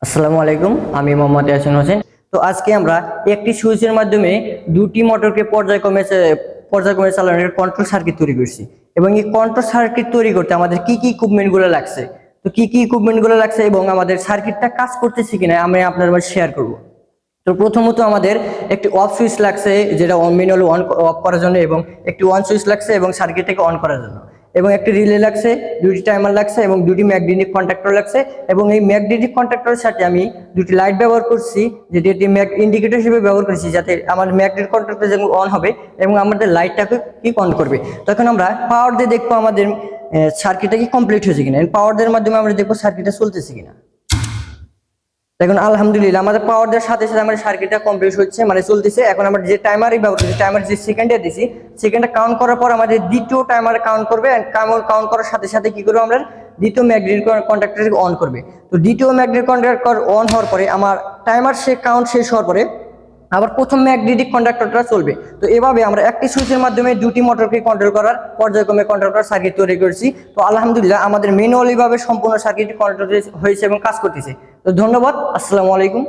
আসসালামু আলাইকুম, আমি মোহাম্মদ ইয়াসিন হোসেন। তো আজকে আমরা একটি সুইচের মাধ্যমে দুটি মোটরকে পর্যায়ক্রমে চালানোর কন্ট্রোল সার্কিট তৈরি করছি। এবং এই কন্ট্রোল সার্কিট তৈরি করতে আমাদের কি কি ইকুইপমেন্ট গুলো লাগছে, তো কি কি ইকুইপমেন্ট গুলো লাগছে এবং আমাদের সার্কিটটা কাজ করতেছে কিনা আমি আপনাদের মাঝে শেয়ার করব। তো প্রথমত আমাদের একটি অফ সুইচ লাগছে, যেটা ম্যানুয়ালি অন অফ করার জন্য, এবং একটি অন সুইচ লাগছে এবং সার্কিটটাকে অন করার জন্য, এবং একটি রিলে লাগছে, দুটি টাইমার লাগছে এবং দুটি ম্যাগনেটিক কন্ট্যাক্টর লাগছে। এবং এই ম্যাগনেটিক কন্ট্যাক্টরের সাথে আমি দুটি লাইট ব্যবহার করছি, যেটি একটি ইন্ডিকেটর হিসেবে ব্যবহার করেছি, যাতে আমার ম্যাগনেটিক কন্ট্যাক্টর যখন অন হবে এবং আমাদের লাইটটাকে কি অন করবে, তখন আমরা পাওয়ার দিয়ে দেখবো আমাদের সার্কিটটা কি কমপ্লিট হয়েছে কিনা। পাওয়ার দেওয়ার মাধ্যমে আমরা দেখবো সার্কিটটা চলতেছে কিনা। এখন আলহামদুলিল্লাহ আমাদের পাওয়ার দেওয়ার সাথে সাথে আমাদের সার্কিটটা কমপ্লিট হচ্ছে, মানে চলতেছে। এখন আমরা যে টাইমারই ব্যবহার করছি, টাইমার যে সেকেন্ডে দিছি, সেকেন্ডটা কাউন্ট করার পর আমাদের দ্বিতীয় টাইমার কাউন্ট করবে। কাউন্ট করার সাথে সাথে কি করবো, আমরা দ্বিতীয় ম্যাগনেটিক কন্ট্যাক্টরকে অন করবে। তো দ্বিতীয় ম্যাগনেটিক কন্ট্যাক্টর অন হওয়ার পরে আমার টাইমার কাউন্ট শেষ হওয়ার পরে আবার প্রথম ম্যাগনেটিক কন্ডাক্টরটা চলবে। তো এভাবে আমরা একটি সুইচের মাধ্যমে দুটি মোটরকে কন্ট্রোল করার পর্যায়ক্রমে কন্ট্রোল করার সার্কিট তৈরি করেছি। তো আলহামদুলিল্লাহ আমাদের ম্যানুয়ালি ভাবে সম্পূর্ণ সার্কিট কন্ট্রোল হয়েছে এবং কাজ করতেছে। তো ধন্যবাদ, আসসালামু আলাইকুম।